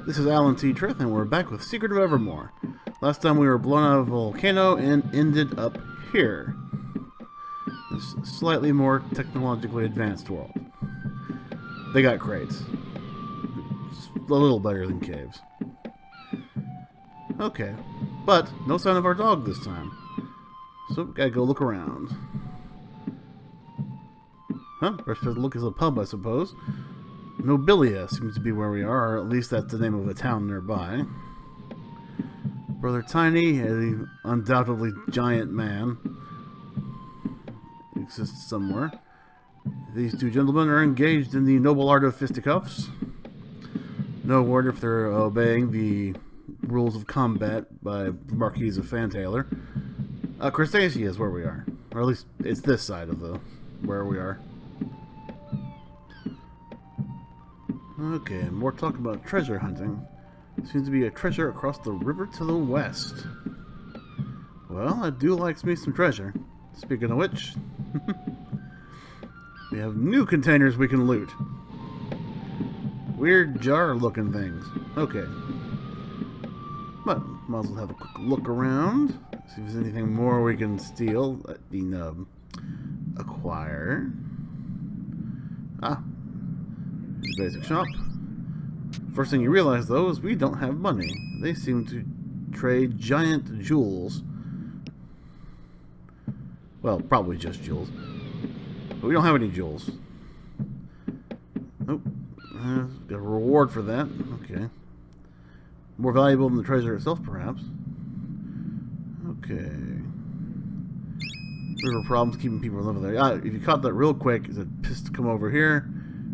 This is Alan T. Tryth, and we're back with Secret of Evermore. Last time we were blown out of a volcano and ended up here. This slightly more technologically advanced world. They got crates. It's a little better than caves. Okay, but no sign of our dog this time. So we gotta go look around. Huh? First place to look is a pub, I suppose. Nobilia seems to be where we are, or at least that's the name of a town nearby. Brother Tiny, an undoubtedly giant man, exists somewhere. These two gentlemen are engaged in the noble art of fisticuffs. No word if they're obeying the rules of combat by the Marquis of Fantailor. Crustacea is where we are, or at least it's this side of the where we are. Okay, more talk about treasure hunting. Seems to be a treasure across the river to the west. Well, I do like me some treasure. Speaking of which, we have new containers we can loot. Weird jar-looking things. Okay. But, might as well have a quick look around. See if there's anything more we can steal. Acquire. Ah. Basic shop. First thing you realize, though, is we don't have money. They seem to trade giant jewels. Well, probably just jewels. But we don't have any jewels. Oh, got a reward for that. Okay. More valuable than the treasure itself, perhaps. Okay. River problems keeping people over there. If you caught that real quick, is it pissed to come over here?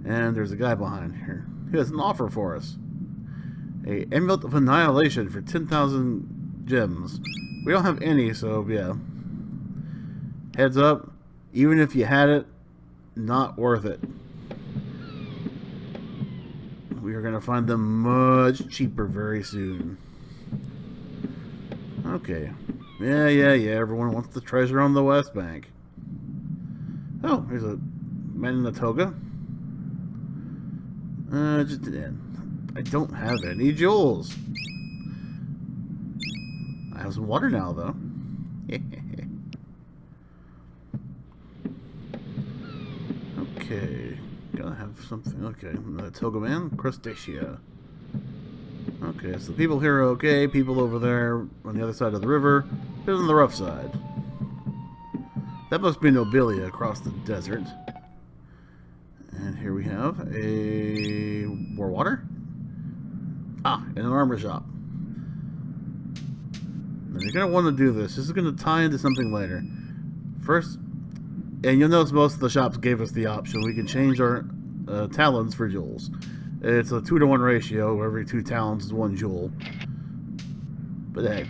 And there's a guy behind here. He has an offer for us. A Amulet of Annihilation for 10,000 gems. We don't have any, so yeah. Heads up, even if you had it, not worth it. We are going to find them much cheaper very soon. Okay. Yeah, everyone wants the treasure on the West Bank. Oh, here's a man in a toga. I don't have any jewels. I have some water now, though. Okay. Gotta have something. Okay. The toga man. Crustacea. Okay, so the people here are okay. People over there on the other side of the river. Bit on the rough side. That must be Nobilia across the desert. And here we have more water. And an armor shop. Now you're going to want to do this. This is going to tie into something later. First, and you'll notice most of the shops gave us the option. We can change our talons for jewels. It's a 2-to-1 ratio. Every 2 talons is 1 jewel. But hey,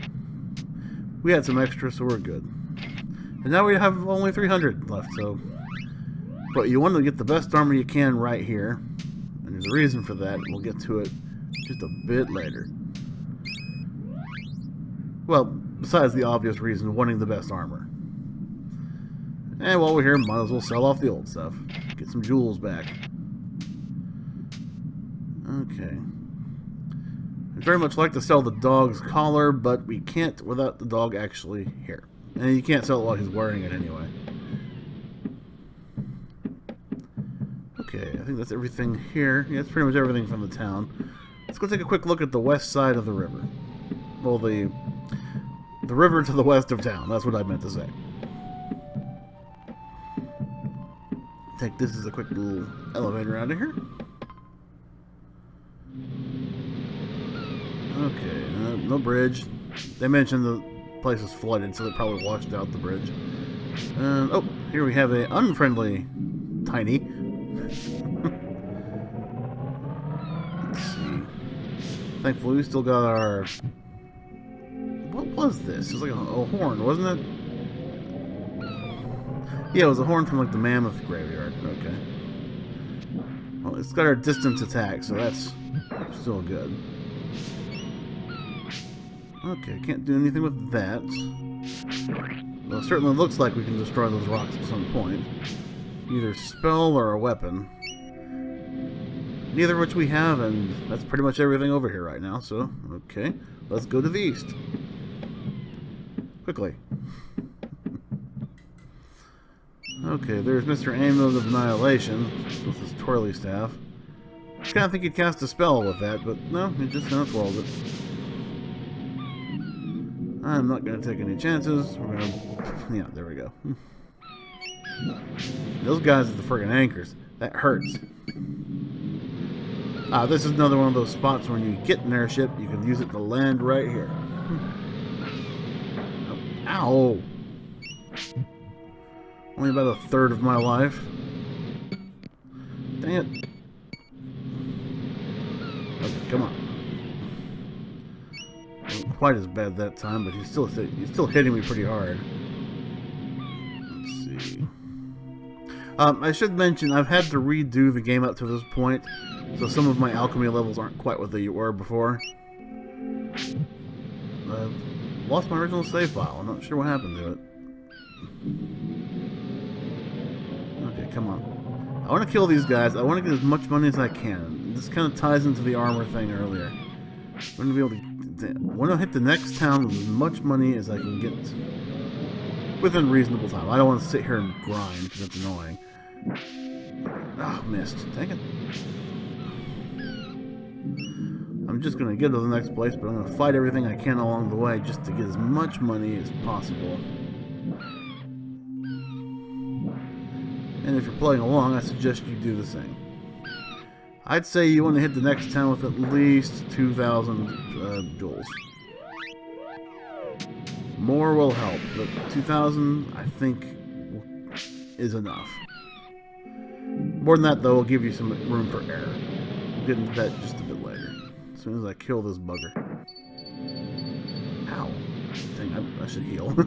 we had some extra, so we're good. And now we have only 300 left, so... But you want to get the best armor you can right here. And there's a reason for that. We'll get to it just a bit later. Well, besides the obvious reason, wanting the best armor. And while we're here, might as well sell off the old stuff. Get some jewels back. Okay. I'd very much like to sell the dog's collar, but we can't without the dog actually here. And you can't sell it while he's wearing it anyway. Okay, I think that's everything here. Yeah, that's pretty much everything from the town. Let's go take a quick look at the west side of the river. Well, the river to the west of town. That's what I meant to say. Take this as a quick little elevator out of here. Okay, no bridge. They mentioned the place is flooded, so they probably washed out the bridge. Oh, here we have a unfriendly Tiny. Let's see. Thankfully, we still got our... What was this? It was like a horn, wasn't it? Yeah, it was a horn from like the mammoth graveyard. Okay. Well, it's got our distance attack, so that's still good. Okay, can't do anything with that. Well, it certainly looks like we can destroy those rocks at some point. Either spell or a weapon. neither of which we have, and that's pretty much everything over here right now, so, okay. Let's go to the east. Quickly. Okay, there's Mr. Amulet of Annihilation with his twirly staff. I kind of think he'd cast a spell with that, but no, he just twirled it. I'm not going to take any chances. We're going to... Yeah, there we go. Those guys are the friggin' anchors. That hurts. This is another one of those spots when you get an airship, you can use it to land right here. Ow! Only about a third of my life. Dang it. Okay, come on. Wasn't quite as bad that time, but he's still hitting me pretty hard. Let's see. I should mention, I've had to redo the game up to this point, so some of my alchemy levels aren't quite what they were before. I've lost my original save file. I'm not sure what happened to it. Okay, come on. I want to kill these guys. I want to get as much money as I can. This kind of ties into the armor thing earlier. I want to be able to... I want to hit the next town with as much money as I can get within reasonable time. I don't want to sit here and grind because it's annoying. Oh, missed. Dang it. I'm just going to get to the next place, but I'm going to fight everything I can along the way just to get as much money as possible. And if you're playing along, I suggest you do the same. I'd say you want to hit the next town with at least 2,000 jewels. More will help, but 2,000, I think, is enough. More than that, though, will give you some room for error. We'll get into that just a bit later. As soon as I kill this bugger. Ow. Dang, I should heal. I'm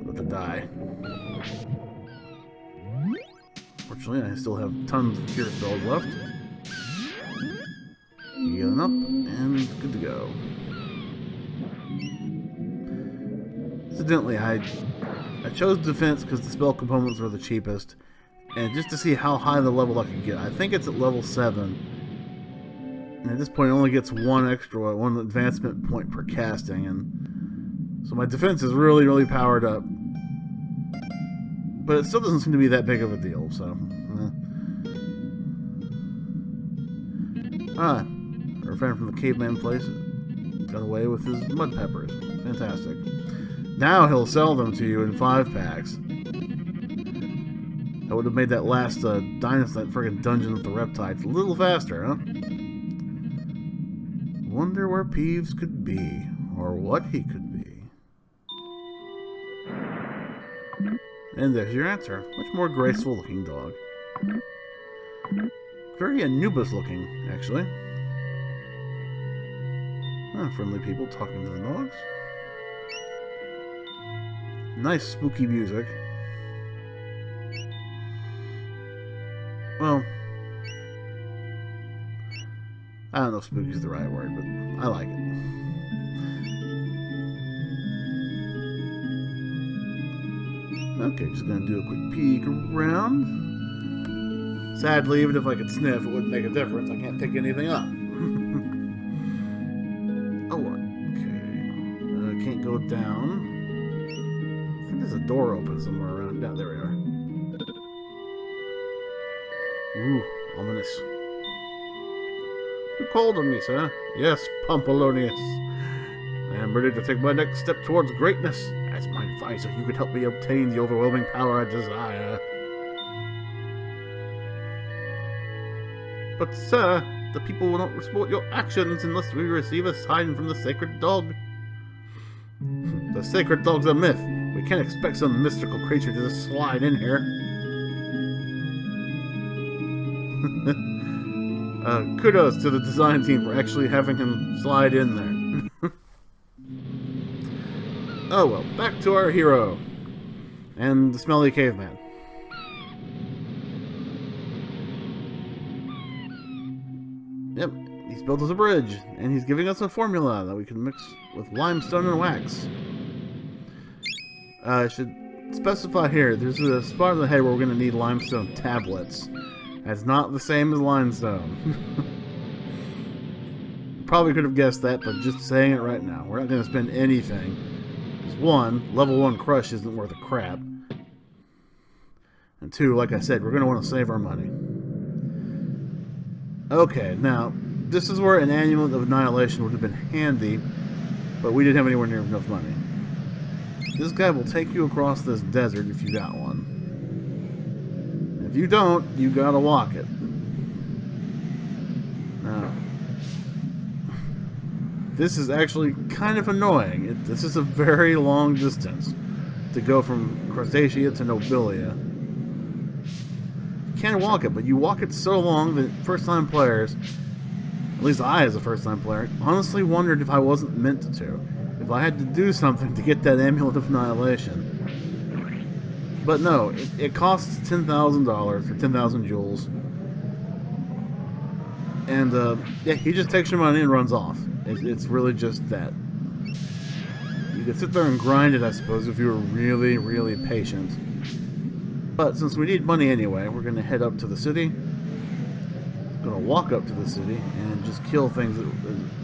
about to die. Fortunately, I still have tons of cure spells left. Healing up, and good to go. Incidentally, I chose defense because the spell components were the cheapest, and just to see how high the level I could get. I think it's at level 7, and at this point it only gets one advancement point per casting, and so my defense is really, really powered up. But it still doesn't seem to be that big of a deal, so... Our friend from the caveman place got away with his mud peppers. Fantastic. Now he'll sell them to you in 5 packs. That would have made that last dinosaur, that friggin' dungeon with the reptiles a little faster, huh? Wonder where Peeves could be, or what he could be. And there's your answer. Much more graceful looking dog. Very Anubis looking, actually. Friendly people talking to the dogs. Nice spooky music. Well, I don't know if spooky is the right word, but I like it. Okay, just gonna do a quick peek around. Sadly, even if I could sniff, it wouldn't make a difference. I can't pick anything up. Oh, okay. Can't go down. I think there's a door open somewhere around. Yeah, there we are. Ooh, ominous. You called on me, sir. Yes, Pompolonius. I am ready to take my next step towards greatness. As my advisor, you could help me obtain the overwhelming power I desire. But, sir, the people will not support your actions unless we receive a sign from the sacred dog. The sacred dog's a myth. We can't expect some mystical creature to just slide in here. Kudos to the design team for actually having him slide in there. Oh well, back to our hero. And the smelly caveman. Yep, he's built us a bridge, and he's giving us a formula that we can mix with limestone and wax. I should specify here, there's a spot in the head where we're going to need limestone tablets. That's not the same as limestone. Probably could have guessed that, but just saying it right now. We're not going to spend anything. Because one, level 1 crush isn't worth a crap. And two, like I said, we're going to want to save our money. Okay, now, this is where an Amulet of Annihilation would have been handy, but we didn't have anywhere near enough money. This guy will take you across this desert if you got one. If you don't, you gotta walk it. Now, this is actually kind of annoying. This is a very long distance to go from Crustacea to Nobilia. You can walk it, but you walk it so long that first-time players, at least I as a first-time player, honestly wondered if I wasn't meant to. If I had to do something to get that Amulet of Annihilation. But no, it costs $10,000 for 10,000 jewels. And, yeah, he just takes your money and runs off. It's really just that. You could sit there and grind it, I suppose, if you were really, really patient. But since we need money anyway, we're going to head up to the city. We're going to walk up to the city and just kill things,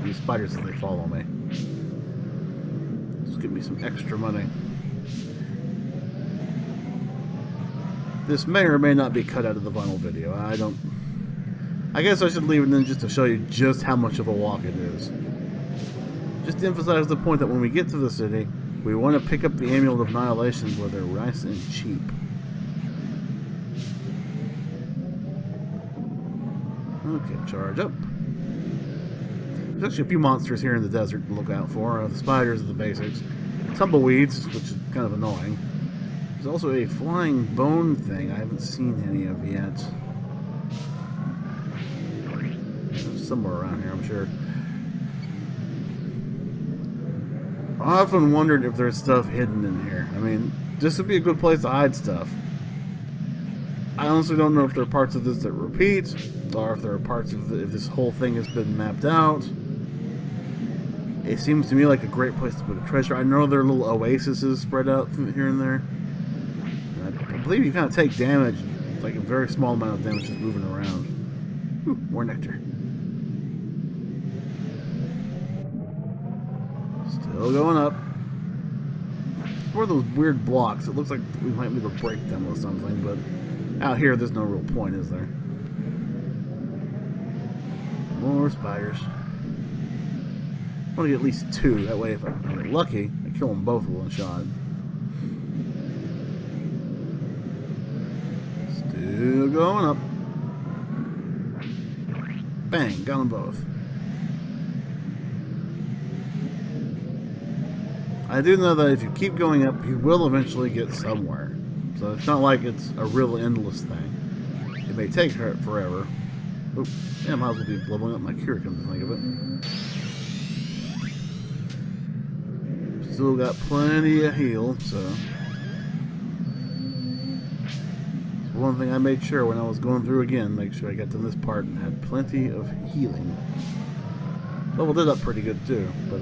these spiders as they follow me. Just give me some extra money. This may or may not be cut out of the vinyl video. I guess I should leave it in just to show you just how much of a walk it is. Just to emphasize the point that when we get to the city, we want to pick up the Amulet of Annihilation where they're nice and cheap. Okay, charge up. There's actually a few monsters here in the desert to look out for. The spiders are the basics. Tumbleweeds, which is kind of annoying. There's also a flying bone thing I haven't seen any of yet. Somewhere around here, I'm sure. I often wondered if there's stuff hidden in here. I mean, this would be a good place to hide stuff. I honestly don't know if there are parts of this that repeat, or if there are parts of if this whole thing has been mapped out. It seems to me like a great place to put a treasure. I know there are little oases spread out here and there. I believe you kind of take damage, like a very small amount of damage just moving around. Ooh, more nectar. Still going up. It's one of those weird blocks. It looks like we might be able to break them with something, but out here there's no real point, is there? More spiders. I want to get at least 2. That way, if I get lucky, I kill them both with one shot. Still going up. Bang, got them both. I do know that if you keep going up, you will eventually get somewhere. So it's not like it's a real endless thing. It may take forever. Oop, yeah, I might as well be leveling up my cure, come to think of it. Still got plenty of heal, so. It's one thing I made sure when I was going through again, make sure I got to this part and had plenty of healing. Leveled it up pretty good too, but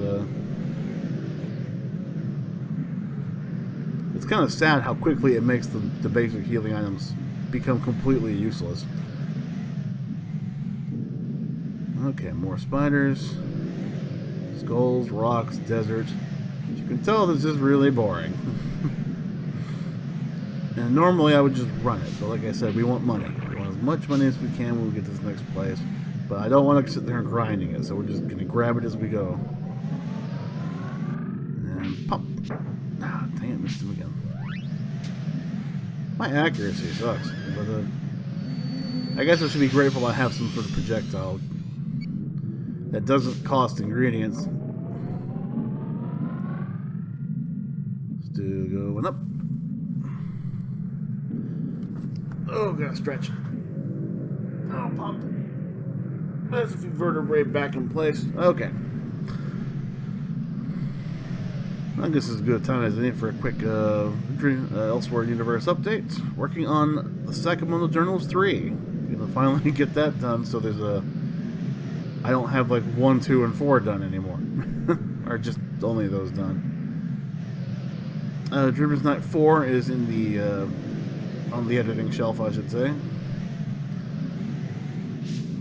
it's kind of sad how quickly it makes the basic healing items become completely useless. Okay, more spiders, skulls, rocks, desert. You can tell this is really boring. And normally I would just run it, but like I said, we want money. We want as much money as we can when we get to this next place. But I don't want to sit there and grinding it, so we're just going to grab it as we go. And pop. Ah, dang it, missed him again. My accuracy sucks, but I guess I should be grateful I have some sort of projectile that doesn't cost ingredients. Still going up. Oh, gotta stretch. Oh, pop. That's a few vertebrae back in place. Okay. I guess this is as good a time as any for a quick Elsewhere Universe update. Working on the Sakamoto Journals 3. Gonna finally get that done, so there's a... I don't have like 1, 2, and 4 done anymore. Or just only those done. Dreamer's Night 4 is in the... on the editing shelf, I should say.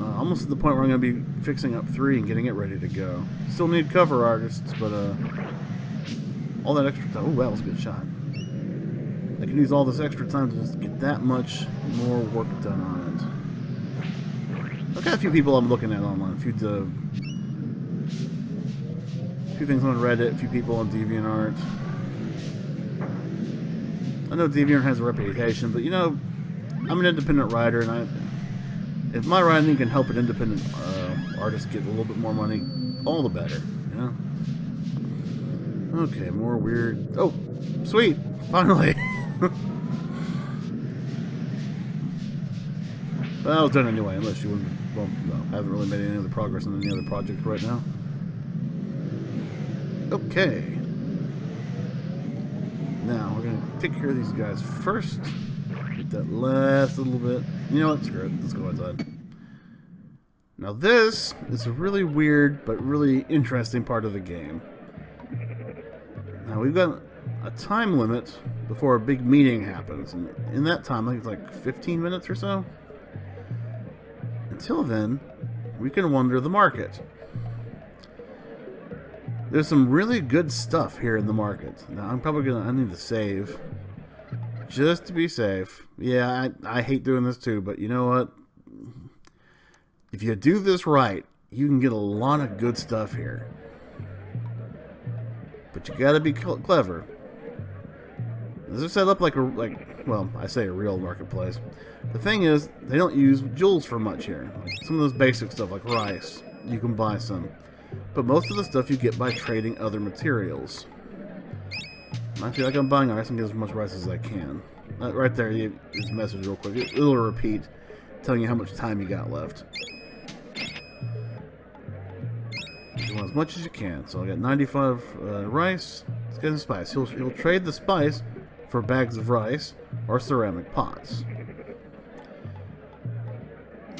Almost at the point where I'm going to be fixing up 3 and getting it ready to go. Still need cover artists, but all that extra time. Oh, that was a good shot. I can use all this extra time to just get that much more work done on it. I've got a few people I'm looking at online. A few things on Reddit, a few people on DeviantArt. I know DeviantArt has a reputation, but you know, I'm an independent writer, and if my writing can help an independent artist get a little bit more money, all the better, you know? Okay, more weird... Oh, sweet! Finally! Well, I was done anyway, unless you wouldn't... Well, no, I haven't really made any other progress on any other project right now. Okay. Now, we're going to take care of these guys first. Get that last little bit. You know what? Screw it. Let's go inside. Now this is a really weird but really interesting part of the game. Now we've got a time limit before a big meeting happens. And in that time, I think it's like 15 minutes or so. Until then, we can wander the market. There's some really good stuff here in the market. Now I need to save. Just to be safe. Yeah, I hate doing this too, but you know what? If you do this right, you can get a lot of good stuff here. But you gotta be clever. This is set up well, I say a real marketplace. The thing is, they don't use jewels for much here. Like some of those basic stuff, like rice, you can buy some. But most of the stuff you get by trading other materials. I feel like I'm buying rice and get as much rice as I can. Right there, this message real quick. It'll repeat, telling you how much time you got left. You want as much as you can. So I got 95 rice. Let's get some spice. He'll trade the spice for bags of rice or ceramic pots.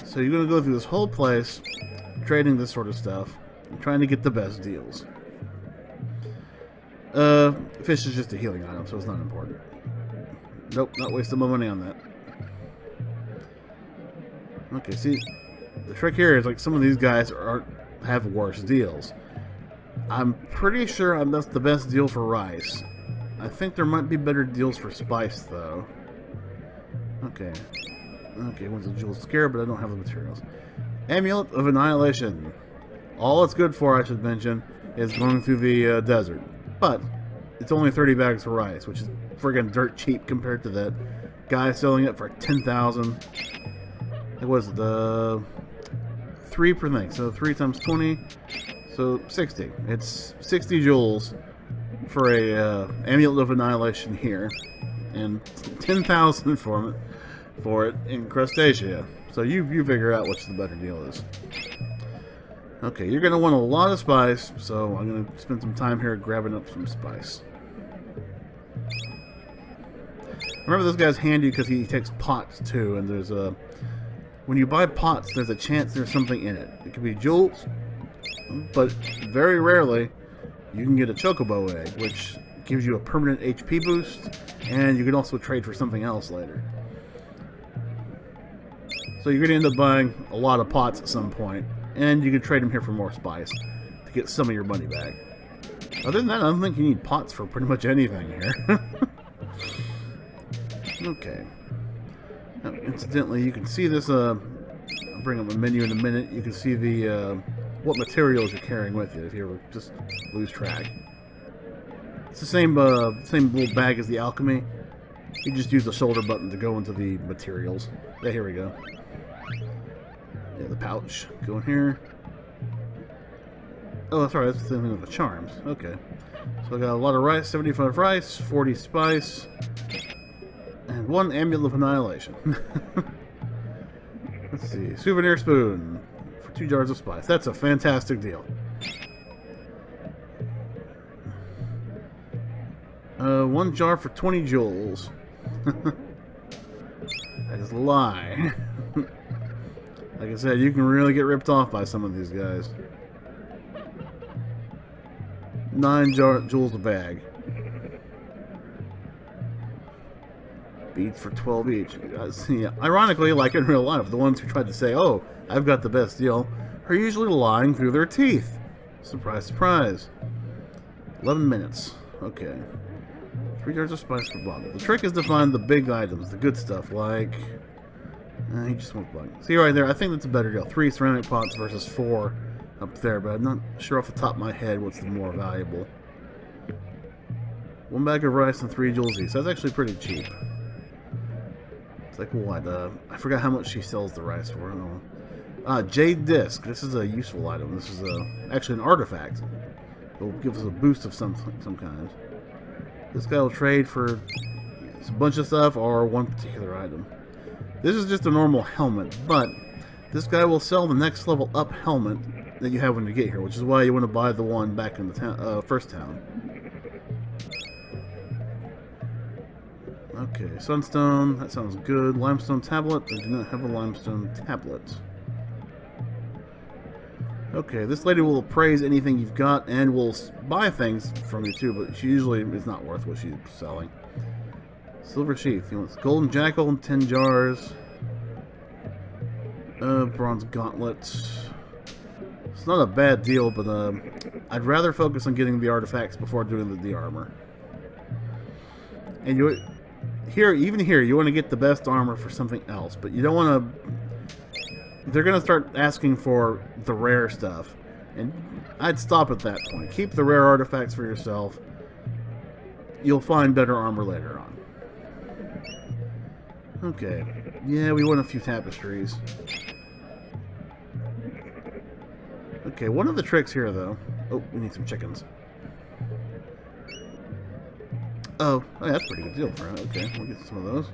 So you're going to go through this whole place, trading this sort of stuff, and trying to get the best deals. Fish is just a healing item, so it's not important. Nope, not wasting my money on that. Okay, see, the trick here is like some of these guys have worse deals. I'm pretty sure that's the best deal for rice. I think there might be better deals for spice, though. Okay. Okay, one's a jewel scare, but I don't have the materials. Amulet of Annihilation. All it's good for, I should mention, is going through the desert. But it's only 30 bags of rice, which is friggin' dirt cheap compared to that guy selling it for 10,000. It was the 3 per thing, so 3 times 20, so 60. It's 60 jewels for a Amulet of Annihilation here, and 10,000 for it in Crustacea. So you figure out which the better deal is. Okay, you're going to want a lot of spice, so I'm going to spend some time here grabbing up some spice. Remember, this guy's handy because he takes pots too, and there's a... When you buy pots, there's a chance there's something in it. It could be jewels, but very rarely you can get a chocobo egg, which gives you a permanent HP boost, and you can also trade for something else later. So you're going to end up buying a lot of pots at some point, and you can trade them here for more spice to get some of your money back. Other than that, I don't think you need pots for pretty much anything here. Okay. Now, incidentally, you can see this, I'll bring up the menu in a minute. You can see the, what materials you're carrying with you if you ever just lose track. It's the same little bag as the alchemy. You just use the shoulder button to go into the materials. Yeah, here we go. Yeah, the pouch. Go in here. Oh, that's right. That's the thing with the charms. Okay. So I got a lot of rice. 75 rice, 40 spice, and 1 Amulet of Annihilation. Let's see. Souvenir spoon for 2 jars of spice. That's a fantastic deal. 1 jar for 20 jewels. That is a lie. Like I said, you can really get ripped off by some of these guys. 9 jewels a bag. Beads for 12 each. See, ironically, like in real life, the ones who tried to say, oh, I've got the best deal, are usually lying through their teeth. Surprise, surprise. 11 minutes. Okay. 3 jars of spice per bottle. The trick is to find the big items, the good stuff, like... he just won't blank. See right there, I think that's a better deal. 3 ceramic pots versus 4 up there, but I'm not sure off the top of my head what's the more valuable. 1 bag of rice and 3 jewels each. That's actually pretty cheap. It's like what? I forgot how much she sells the rice for. I don't know. Jade disc. This is a useful item. This is actually an artifact. It'll give us a boost of some kind. This guy will trade for a bunch of stuff or one particular item. This is just a normal helmet, but this guy will sell the next level up helmet that you have when you get here, which is why you want to buy the one back in the first town. Okay, sunstone, that sounds good. Limestone tablet, I do not have a limestone tablet. Okay, this lady will appraise anything you've got and will buy things from you too, but she usually is not worth what she's selling. Silver sheath, he wants golden jackal and 10 jars. Bronze gauntlets. It's not a bad deal, but I'd rather focus on getting the artifacts before doing the armor. And even here, you want to get the best armor for something else, but you don't want to... They're going to start asking for the rare stuff, and I'd stop at that point. Keep the rare artifacts for yourself. You'll find better armor later on. Okay. Yeah, we want a few tapestries. Okay, one of the tricks here, though... Oh, we need some chickens. Oh, that's a pretty good deal for it. Okay, we'll get some of those.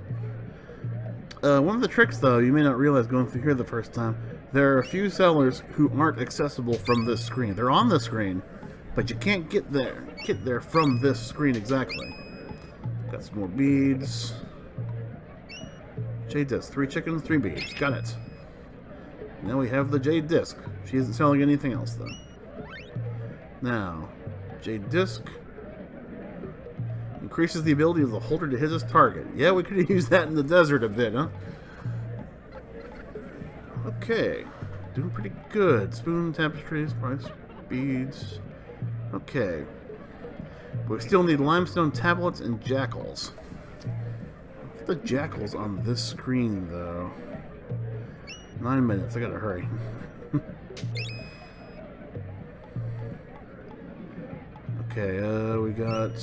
One of the tricks, though, you may not realize going through here the first time, there are a few sellers who aren't accessible from this screen. They're on the screen, but you can't get there from this screen exactly. Got some more beads. Jade disc, 3 chickens, 3 beads. Got it. Now we have the jade disc. She isn't selling anything else, though. Now, jade disc increases the ability of the holder to hit his target. Yeah, we could have used that in the desert a bit, huh? Okay. Doing pretty good. Spoon, tapestries, price, beads. Okay. But we still need limestone tablets and jackals. The jackals on this screen, though. 9 minutes. I gotta hurry. Okay, we got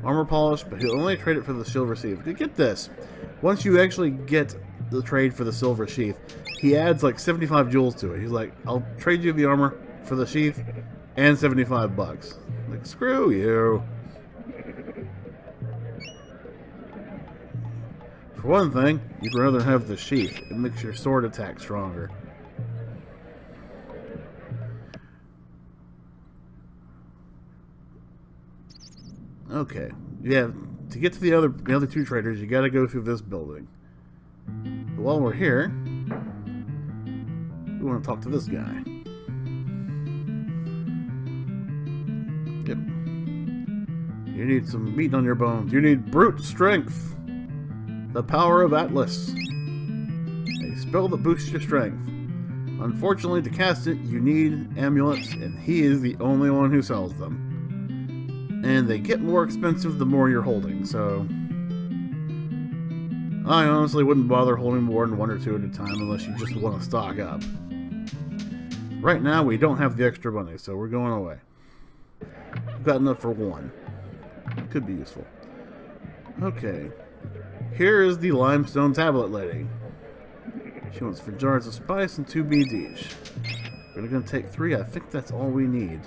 armor polish, but he'll only trade it for the silver sheath. Get this. Once you actually get the trade for the silver sheath, he adds like 75 jewels to it. He's like, I'll trade you the armor for the sheath and 75 bucks. Like, screw you. For one thing, you'd rather have the sheath. It makes your sword attack stronger. Okay. Yeah, to get to the other 2 traders, you gotta go through this building. But while we're here, we want to talk to this guy. Yep. You need some meat on your bones. You need brute strength. The power of Atlas. A spell that boosts your strength. Unfortunately, to cast it, you need amulets, and he is the only one who sells them. And they get more expensive the more you're holding, so... I honestly wouldn't bother holding more than 1 or 2 at a time unless you just want to stock up. Right now, we don't have the extra money, so we're going away. We've got enough for 1. Could be useful. Okay. Here is the limestone tablet lady. She wants 4 jars of spice and 2 beads each. We're going to take 3. I think that's all we need.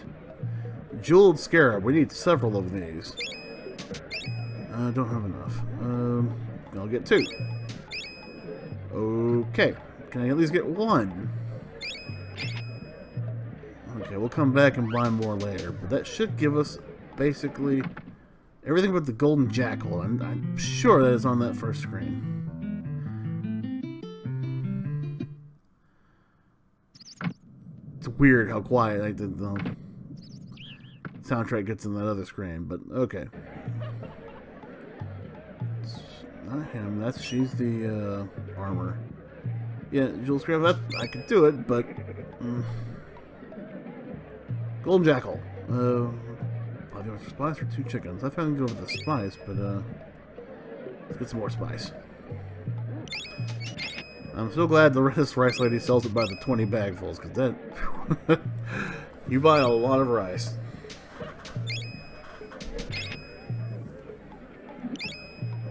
Jeweled scarab. We need several of these. I don't have enough. I'll get 2. Okay. Can I at least get 1? Okay, we'll come back and buy more later. But that should give us basically everything but the golden jackal. I'm sure that is on that first screen. It's weird how quiet like the soundtrack gets in that other screen, but okay. It's not him. She's the armor. Yeah, Jewel Scrap, that I could do it, but Golden Jackal. 5 yards for spice for 2 chickens. I thought I'd go with the spice, but let's get some more spice. I'm so glad this rice lady sells it by the 20 bagfuls, because that you buy a lot of rice.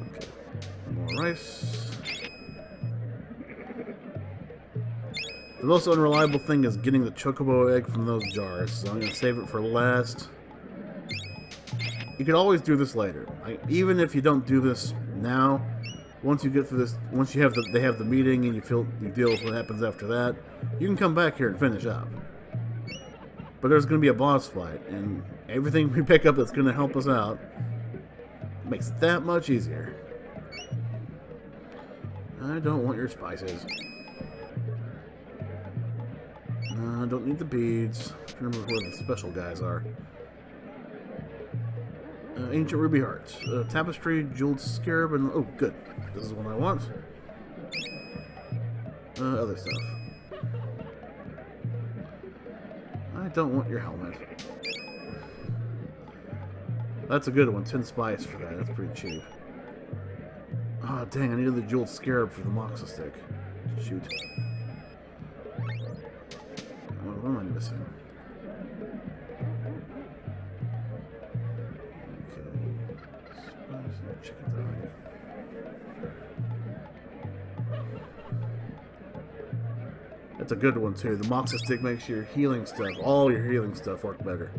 Okay, more rice. The most unreliable thing is getting the chocobo egg from those jars, so I'm going to save it for last. You can always do this later. Even if you don't do this now, once you get through this, once you have they have the meeting and you deal with what happens after that, you can come back here and finish up. But there's going to be a boss fight, and everything we pick up that's going to help us out makes it that much easier. I don't want your spices. I don't need the beads. I can't remember where the special guys are. Ancient ruby hearts, tapestry, jeweled scarab, and oh, good. This is what I want. Other stuff. I don't want your helmet. That's a good one. 10 spice for that. That's pretty cheap. Oh, dang! I needed the jeweled scarab for the moxa stick. Shoot. What am I missing? Chicken dog. That's a good one too. The moxa stick makes your healing stuff, all your healing stuff, work better.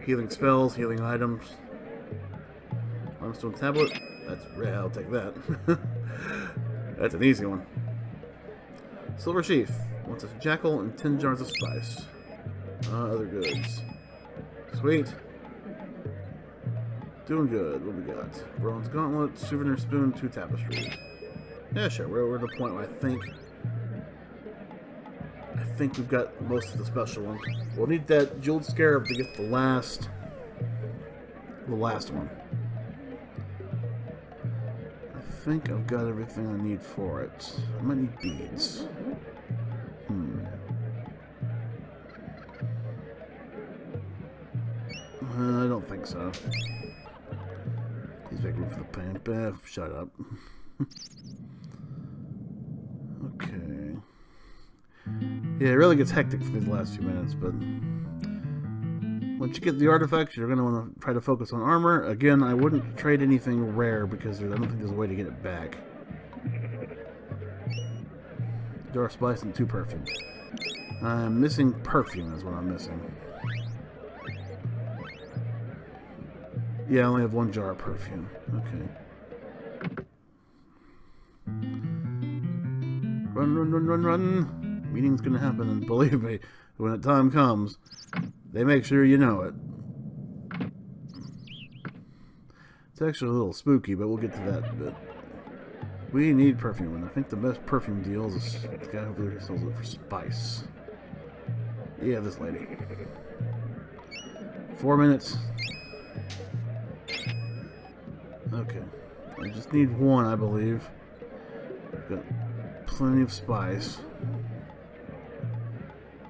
Healing spells, healing items. Limestone tablet. That's rare. I'll take that. That's an easy one. Silver sheath. Wants a jackal and 10 jars of spice. Other goods. Sweet. Doing good. What we got? Bronze gauntlet, souvenir spoon, 2 tapestries. Yeah, sure. We're at the point where I think we've got most of the special ones. We'll need that jeweled scarab to get the last one. I think I've got everything I need for it. I might need beads. I don't think so. Please make room for the pain. Beth, shut up. Okay. Yeah, it really gets hectic for these last few minutes, but once you get the artifacts, you're going to want to try to focus on armor. Again, I wouldn't trade anything rare because I don't think there's a way to get it back. Jar of spice and 2 perfume. I'm missing perfume is what I'm missing. Yeah, I only have 1 jar of perfume. Okay. Run, run, run, run, run. Meeting's gonna happen, and believe me, when the time comes, they make sure you know it. It's actually a little spooky, but we'll get to that in a bit. We need perfume, and I think the best perfume deal is the guy over there who sells it for spice. Yeah, this lady. 4 minutes. Okay. I just need 1, I believe. I've got plenty of spice.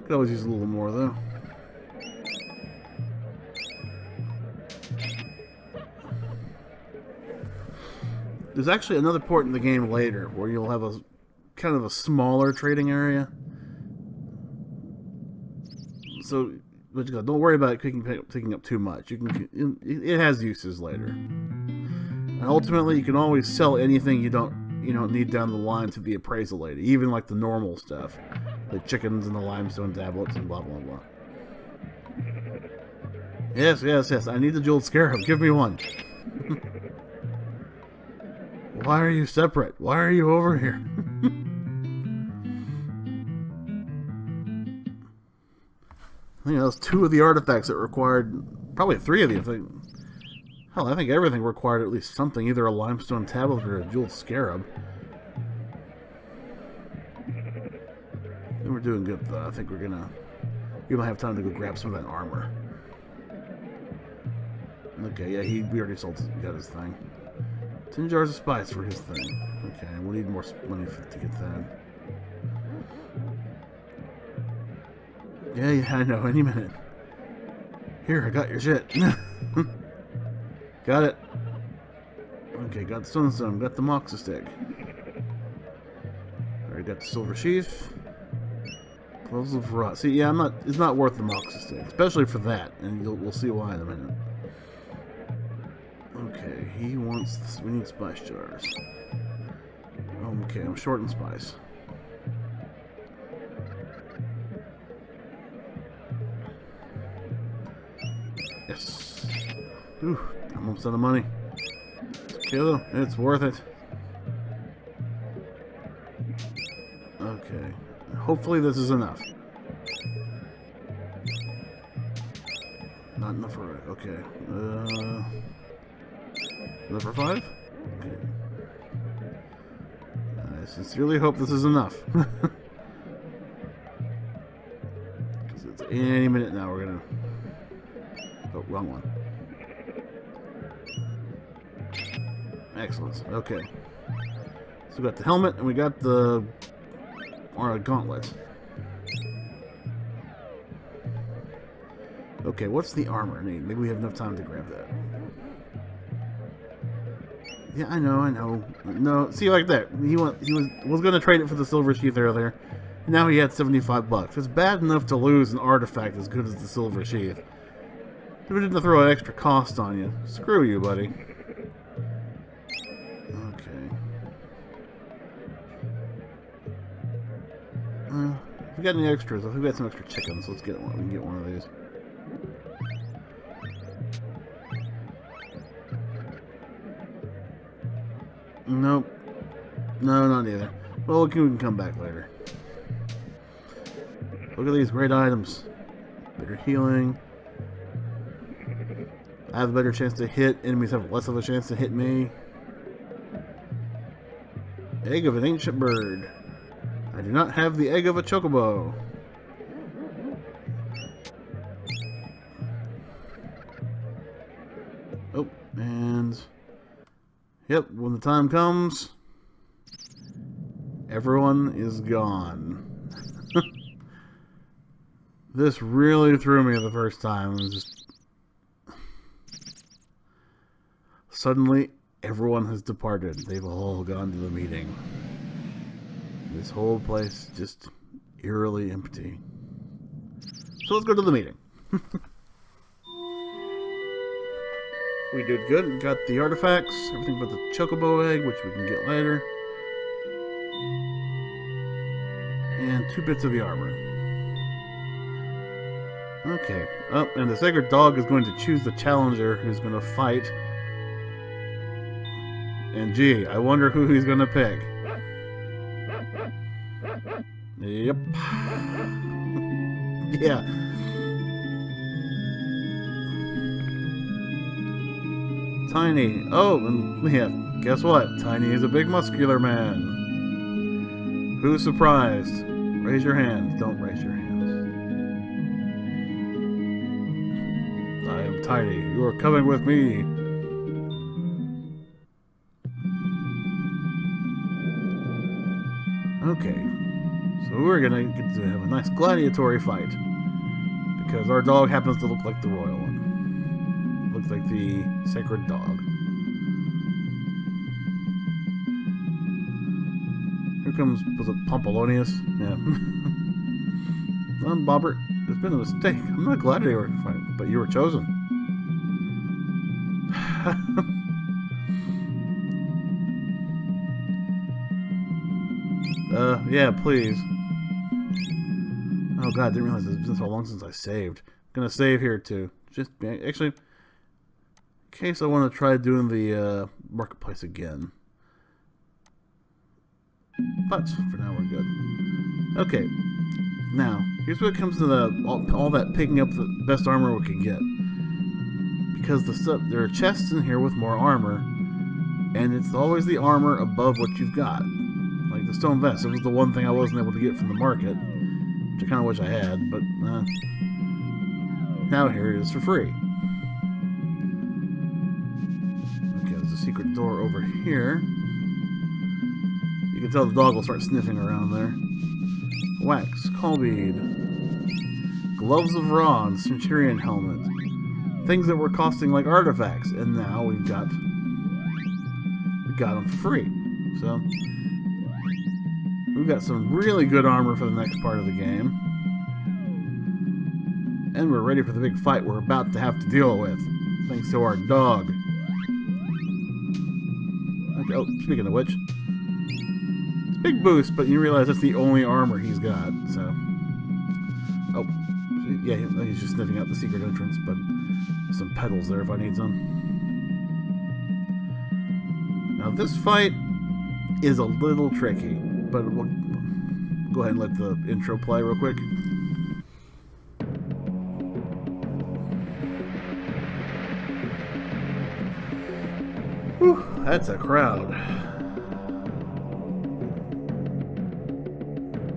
Could always use a little more, though. There's actually another port in the game later where you'll have a kind of a smaller trading area. So, but don't worry about it taking up too much. You can, it has uses later. And ultimately, you can always sell anything you don't need down the line to the appraisal lady, even like the normal stuff, like chickens and the limestone tablets and blah blah blah. Yes, yes, yes. I need the jeweled scarab. Give me 1. Why are you separate? Why are you over here? I think that was 2 of the artifacts that required, probably 3 of the. Hell, I think everything required at least something, either a limestone tablet or a jeweled scarab. And we're doing good though. I think we might have time to go grab some of that armor. Okay, yeah, we already got his thing. 10 jars of spice for his thing. Okay, we'll need more money to get that. Yeah, I know. Any minute. Here, I got your shit. Got it. Okay, got the Stone, got the Moxa stick. Already got the Silver Sheath. Clothes of Rot. See, yeah, it's not worth the Moxa stick, especially for that, and we'll see why in a minute. Okay, he wants this. We need spice jars. Okay, I'm short in spice. Yes. Ooh, I'm almost out of money. Okay, though, it's worth it. Okay. Hopefully this is enough. Not enough for it. Okay. Enough for 5? Okay. I sincerely hope this is enough. Because it's any minute now we're gonna... Oh, wrong one. Excellent. Okay. So we got the helmet and we got the gauntlet. Okay, what's the armor need? Maybe we have enough time to grab that. Yeah, I know. No, see, like that. He was going to trade it for the Silver Sheath earlier. Now he had $75. It's bad enough to lose an artifact as good as the Silver Sheath. We didn't throw an extra cost on you. Screw you, buddy. Okay. If we got any extras, if we got some extra chickens, let's get one. We can get one of these. Nope. No, not either. Well, we can come back later. Look at these great items. Better healing. I have a better chance to hit. Enemies have less of a chance to hit me. Egg of an ancient bird. I do not have the egg of a chocobo. Oh, and... Yep, when the time comes, everyone is gone. This really threw me the first time. It was just... Suddenly, everyone has departed. They've all gone to the meeting. This whole place just eerily empty. So let's go to the meeting. We did good. We got the artifacts, everything but the chocobo egg, which we can get later. And 2 bits of the armor. Okay. Oh, and the sacred dog is going to choose the challenger who's going to fight. And gee, I wonder who he's going to pick. Yep. Yeah. Tiny. Oh, and yeah, guess what? Tiny is a big muscular man. Who's surprised? Raise your hands. Don't raise your hands. I am Tiny. You are coming with me. Okay. So we're gonna get to have a nice gladiatory fight. Because our dog happens to look like the royal one. Looks like the sacred dog. Here comes, was it Pompolonius? Yeah. Bobbert, there's been a mistake. I'm not glad you were fighting, but you were chosen. Yeah, please. Oh god, I didn't realize it's been so long since I saved. I'm gonna save here too. Just, actually, in case I want to try doing the marketplace again. But for now we're good. Okay, now here's what comes to the all that picking up the best armor we can get. Because there are chests in here with more armor, and it's always the armor above what you've got. Like the stone vest, it was the one thing I wasn't able to get from the market, which I kind of wish I had, but now here it is for free. Okay, there's a secret door over here. You can tell the dog will start sniffing around there. Wax, call bead. Gloves of Ron, Centurion helmet. Things that were costing like artifacts, and now we got them for free. So we've got some really good armor for the next part of the game. And we're ready for the big fight we're about to have to deal with. Thanks to our dog. Okay, oh, speaking of which. It's a big boost, but you realize that's the only armor he's got, so. Oh, yeah, he's just sniffing out the secret entrance, but there's some pedals there if I need some. Now this fight is a little tricky, but we'll go ahead and let the intro play real quick. Whew, that's a crowd.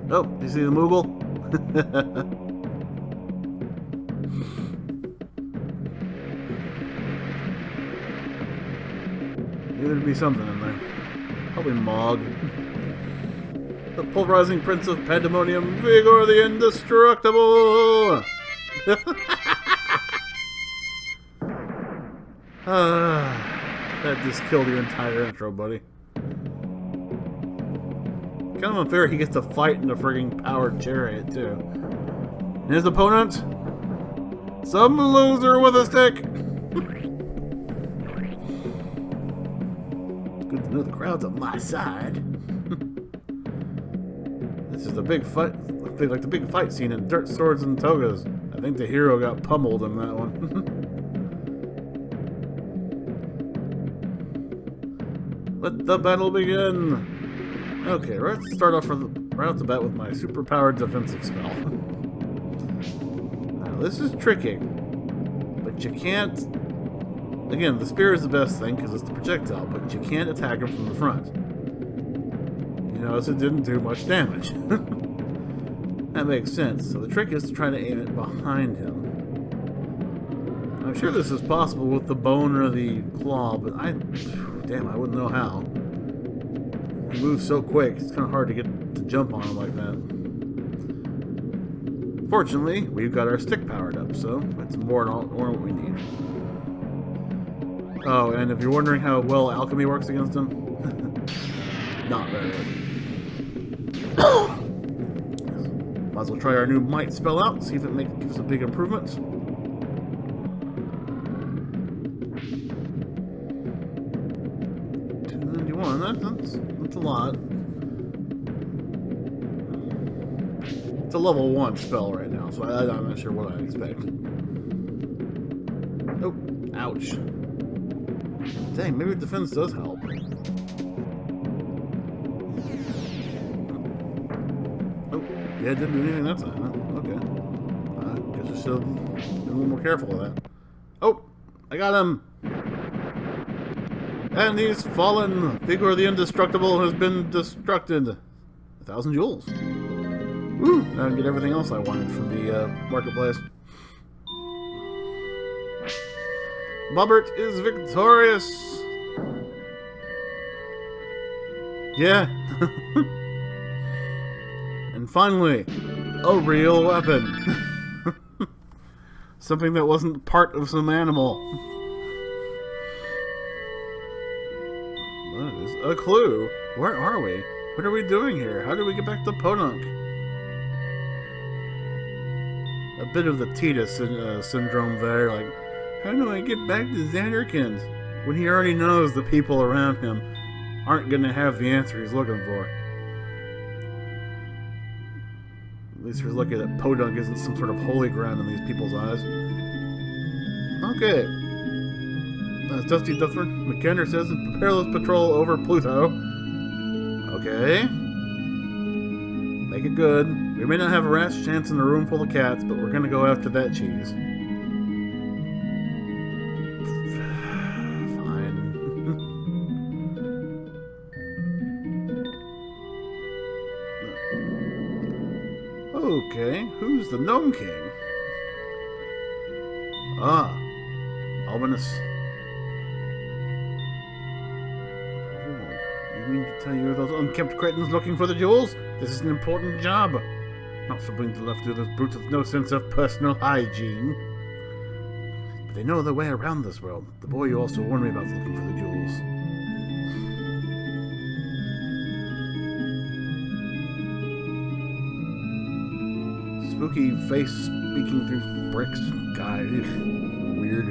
Oh, do you see the Moogle? There'd be something in there. Probably Mog. The pulverizing prince of pandemonium, Vigor the Indestructible! That just killed your entire intro, buddy. Kind of unfair he gets to fight in the frigging powered chariot, too. And his opponent? Some loser with a stick! Good to know the crowd's on my side. This is the big fight, like the big fight scene in Dirt, Swords, and Togas. I think the hero got pummeled in that one. Let the battle begin! Okay, let's start off right off the bat with my super-powered defensive spell. Now, this is tricky, but you can't... Again, the spear is the best thing because it's the projectile, but you can't attack him from the front. You notice it didn't do much damage. That makes sense. So the trick is to try to aim it behind him. I'm sure this is possible with the bone or the claw, but damn, I wouldn't know how. He moves so quick, it's kind of hard to get to jump on him like that. Fortunately, we've got our stick powered up, so that's more than what we need. Oh, and if you're wondering how well alchemy works against him, not very well. Might as well try our new might spell out, see if it gives a big improvement. 291, that's a lot. It's a level 1 spell right now, so I'm not sure what I expect. Oh, ouch. Dang, maybe defense does help. Oh, yeah, it didn't do anything that time, huh? Okay. I guess I should have been a little more careful of that. Oh, I got him! And he's fallen! Vigor the Indestructible has been destructed. 1,000 jewels. Woo! Now I can get everything else I wanted from the marketplace. Bobbert is victorious! Yeah! And finally, a real weapon! Something that wasn't part of some animal. That is a clue. Where are we? What are we doing here? How do we get back to Podunk? A bit of the Titus syndrome there, like, how do I get back to Xanderkand? When he already knows the people around him aren't going to have the answer he's looking for. At least he's lucky that Podunk isn't some sort of holy ground in these people's eyes. Okay. As Dusty Dufford McKenner says, prepare this patrol over Pluto. Okay. Make it good. We may not have a rat's chance in a room full of cats, but we're going to go after that cheese. Okay, who's the Gnome King? Ah, ominous. You mean to tell you those unkempt cretins looking for the jewels? This is an important job. Not for being left to those brutes with no sense of personal hygiene. But they know their way around this world. The boy you also warned me about looking for the jewels. Spooky face speaking through bricks. Guy. Weird.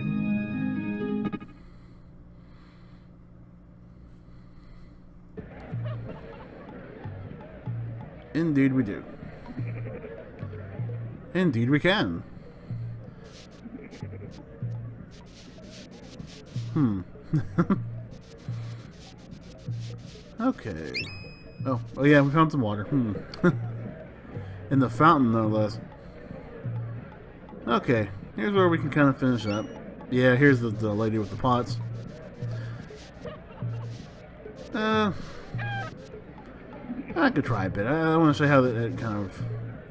Indeed we do. Indeed we can. Okay. Oh yeah, we found some water. In the fountain, no less. Okay, here's where we can kind of finish up. Yeah, here's the lady with the pots. I could try a bit. I want to show how that kind of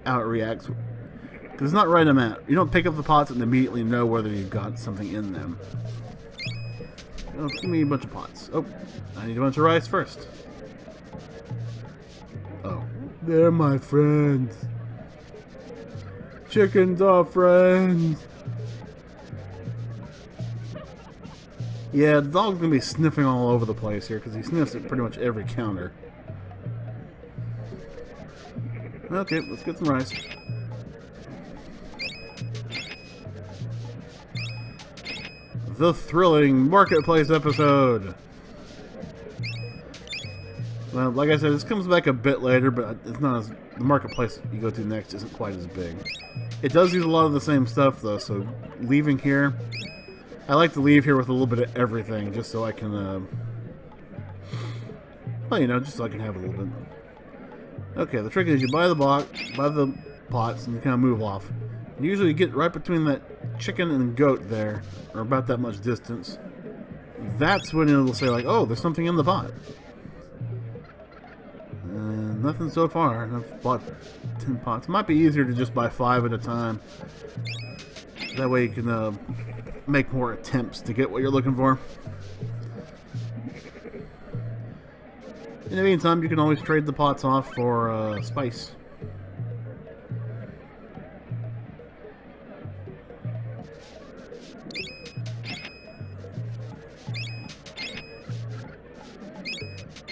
how it reacts. Because it's not right on that. You don't pick up the pots and immediately know whether you've got something in them. Oh, give me a bunch of pots. Oh, I need a bunch of rice first. Oh, they're my friends. Chickens are friends. Yeah, the dog's gonna be sniffing all over the place here because he sniffs at pretty much every counter. Okay, let's get some rice. The thrilling marketplace episode. Well, like I said, this comes back a bit later, but it's not as the marketplace you go to next isn't quite as big. It does use a lot of the same stuff though, so leaving here, I like to leave here with a little bit of everything, just so I can, well, you know, just so I can have a little bit. Okay, the trick is you buy the pots, and you kind of move off. And usually you get right between that chicken and goat there, or about that much distance. That's when it'll say like, oh, there's something in the pot. Nothing so far. I've bought 10 pots. It might be easier to just buy 5 at a time. That way you can make more attempts to get what you're looking for. In the meantime, you can always trade the pots off for spice.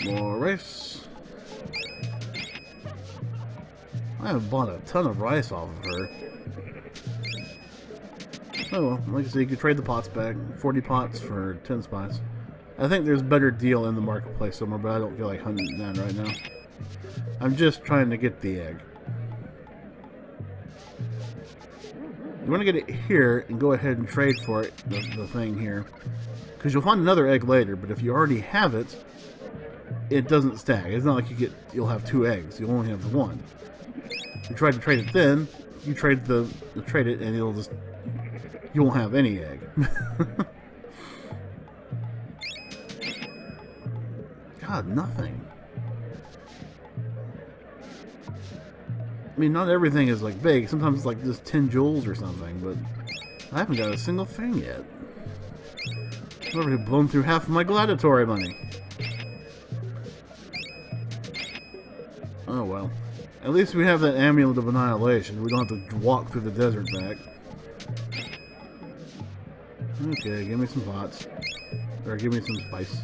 More rice. I have bought a ton of rice off of her. Oh well, like I said, you can trade the pots back. 40 pots for 10 spice. I think there's a better deal in the marketplace somewhere, but I don't feel like hunting it down right now. I'm just trying to get the egg. You want to get it here and go ahead and trade for it, the thing here. Because you'll find another egg later, but if you already have it, it doesn't stack. It's not like you'll have 2 eggs. You'll only have the 1. You try to trade it then, you trade it and you won't have any egg. God, nothing. I mean, not everything is like big. Sometimes it's like just 10 jewels or something, but I haven't got a single thing yet. I've already blown through half of my gladiatory money. Oh well. At least we have that amulet of annihilation. We don't have to walk through the desert back. Okay, give me some pots. Or give me some spice.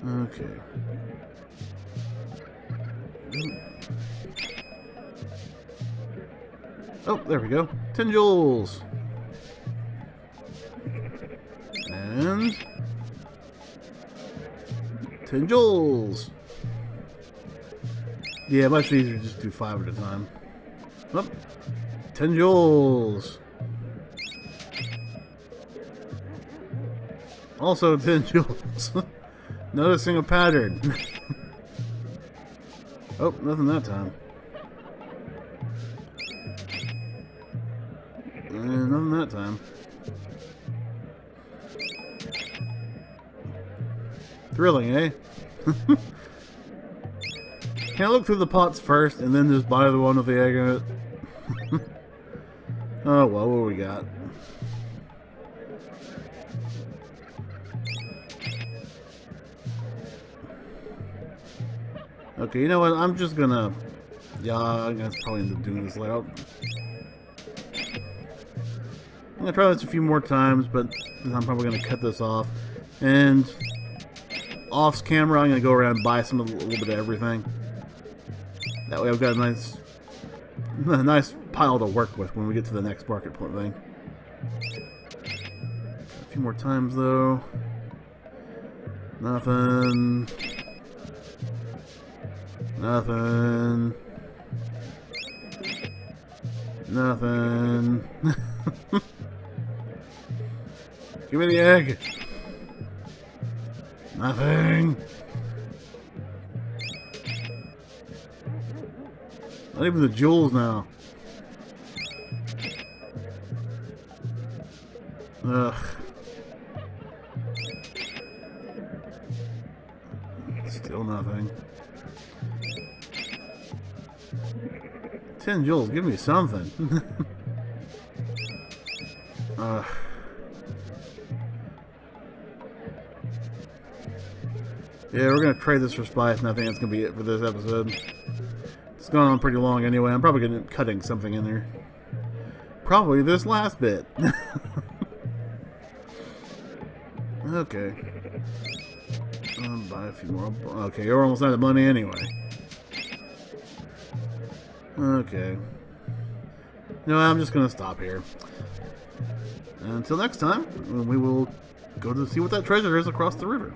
Okay. Oh, there we go. 10 jewels. And 10 jewels. Yeah, much easier to just do 5 at a time. Oh, 10 jewels. Also 10 jewels. Noticing a pattern. Oh, nothing that time. Nothing that time. Thrilling, eh? Can I look through the pots first and then just buy the one with the egg in it? Oh well, what do we got? Okay, you know what? I'm just gonna... Yeah, I'm gonna probably end up doing this layout. I'm gonna try this a few more times, but I'm probably gonna cut this off. And off camera, I'm gonna go around and buy a little bit of everything. That way I've got a nice pile to work with when we get to the next market thing. A few more times though. Nothing. Nothing. Nothing. Give me the egg. Nothing. Not even the jewels now. Ugh. Still nothing. 10 jewels, give me something. Yeah, we're gonna trade this for spice, and I think that's gonna be it for this episode. It's going on pretty long anyway. I'm probably gonna be cutting something in there. Probably this last bit. Okay. Buy a few more. Okay, you're almost out of money anyway. Okay. No, I'm just gonna stop here. Until next time, we will go to see what that treasure is across the river.